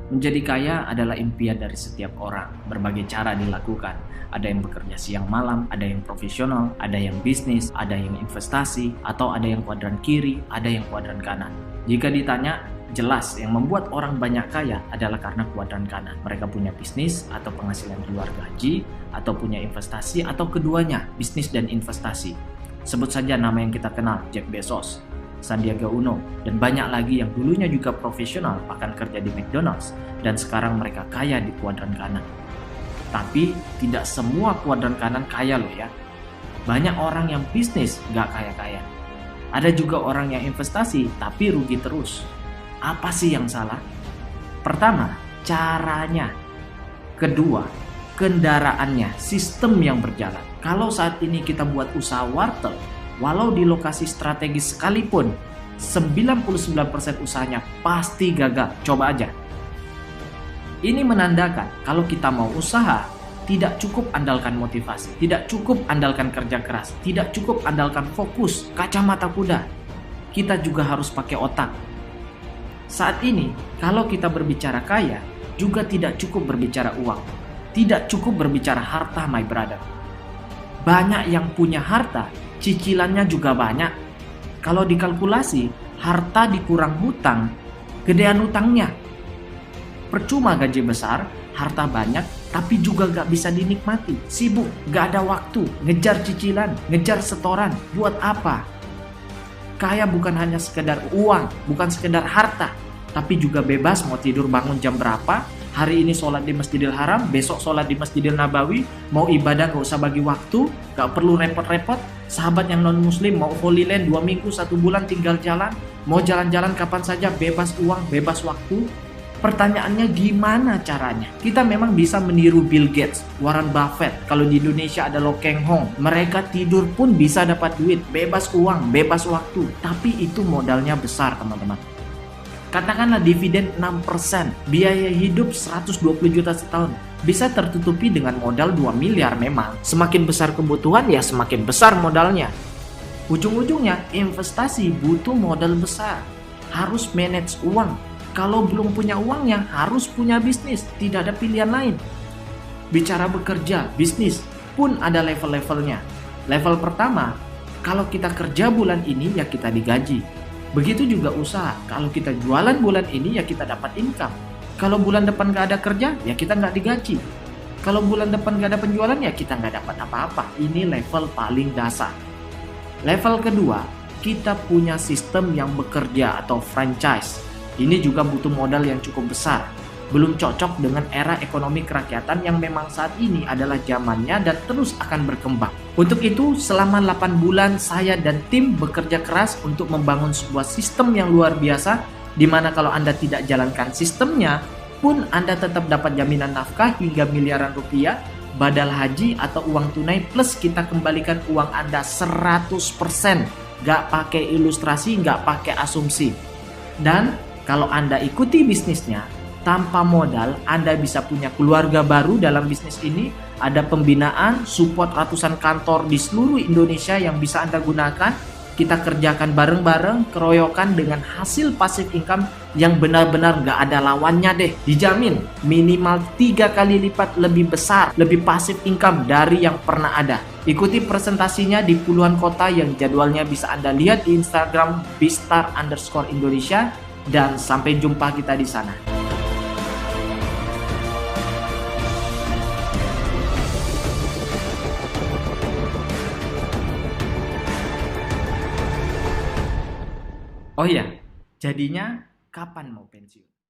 Menjadi kaya adalah impian dari setiap orang. Berbagai cara dilakukan. Ada yang bekerja siang malam, ada yang profesional, ada yang bisnis, ada yang investasi, atau ada yang kuadran kiri, ada yang kuadran kanan. Jika ditanya, jelas yang membuat orang banyak kaya adalah karena kuadran kanan. Mereka punya bisnis atau penghasilan di luar gaji, atau punya investasi, atau keduanya, bisnis dan investasi. Sebut saja nama yang kita kenal, Jeff Bezos, Sandiaga Uno, dan banyak lagi yang dulunya juga profesional bahkan kerja di McDonald's dan sekarang mereka kaya di kuadran kanan. Tapi tidak semua kuadran kanan kaya loh ya. Banyak orang yang bisnis gak kaya-kaya. Ada juga orang yang investasi tapi rugi terus. Apa sih yang salah? Pertama, caranya. Kedua, kendaraannya, sistem yang berjalan. Kalau saat ini kita buat usaha warteg, walau di lokasi strategis sekalipun, 99% usahanya pasti gagal. Coba aja. Ini menandakan kalau kita mau usaha, tidak cukup andalkan motivasi, tidak cukup andalkan kerja keras, tidak cukup andalkan fokus, kacamata kuda. Kita juga harus pakai otak. Saat ini, kalau kita berbicara kaya, juga tidak cukup berbicara uang. Tidak cukup berbicara harta, my brother. Banyak yang punya harta, cicilannya juga banyak. Kalau dikalkulasi, harta dikurang hutang, gedean hutangnya. Percuma gaji besar, harta banyak, tapi juga gak bisa dinikmati. Sibuk, gak ada waktu, ngejar cicilan, ngejar setoran. Buat apa? Kaya bukan hanya sekedar uang, bukan sekedar harta, tapi juga bebas mau tidur bangun jam berapa. Hari ini sholat di Masjidil Haram, besok sholat di Masjidil Nabawi. Mau ibadah gak usah bagi waktu, gak perlu repot-repot. Sahabat yang non-muslim mau Holy Land 2 minggu, 1 bulan tinggal jalan. Mau jalan-jalan kapan saja, bebas uang, bebas waktu. Pertanyaannya gimana caranya? Kita memang bisa meniru Bill Gates, Warren Buffett. Kalau di Indonesia ada Lo Keng Hong. Mereka tidur pun bisa dapat duit, bebas uang, bebas waktu. Tapi itu modalnya besar teman-teman. Katakanlah dividen 6%, biaya hidup 120 juta setahun. Bisa tertutupi dengan modal 2 miliar memang. Semakin besar kebutuhan ya semakin besar modalnya. Ujung-ujungnya investasi butuh modal besar. Harus manage uang. Kalau belum punya uangnya harus punya bisnis. Tidak ada pilihan lain. Bicara bekerja, bisnis pun ada level-levelnya. Level pertama, kalau kita kerja bulan ini ya kita digaji. Begitu juga usaha, kalau kita jualan bulan ini ya kita dapat income. Kalau bulan depan gak ada kerja, ya kita gak digaji. Kalau bulan depan gak ada penjualan, ya kita gak dapat apa-apa. Ini level paling dasar. Level kedua, kita punya sistem yang bekerja atau franchise. Ini juga butuh modal yang cukup besar. Belum cocok dengan era ekonomi kerakyatan yang memang saat ini adalah zamannya dan terus akan berkembang. Untuk itu, selama 8 bulan saya dan tim bekerja keras untuk membangun sebuah sistem yang luar biasa, di mana kalau Anda tidak jalankan sistemnya, pun Anda tetap dapat jaminan nafkah hingga miliaran rupiah, badal haji atau uang tunai, plus kita kembalikan uang Anda 100%. Gak pakai ilustrasi, gak pakai asumsi. Dan kalau Anda ikuti bisnisnya, tanpa modal, Anda bisa punya keluarga baru dalam bisnis ini. Ada pembinaan, support ratusan kantor di seluruh Indonesia yang bisa Anda gunakan. Kita kerjakan bareng-bareng, keroyokan dengan hasil passive income yang benar-benar gak ada lawannya deh. Dijamin minimal 3 kali lipat lebih besar, lebih passive income dari yang pernah ada. Ikuti presentasinya di puluhan kota yang jadwalnya bisa Anda lihat di Instagram @bistar_Indonesia. Dan sampai jumpa kita di sana. Oh iya, jadinya kapan mau pensiun?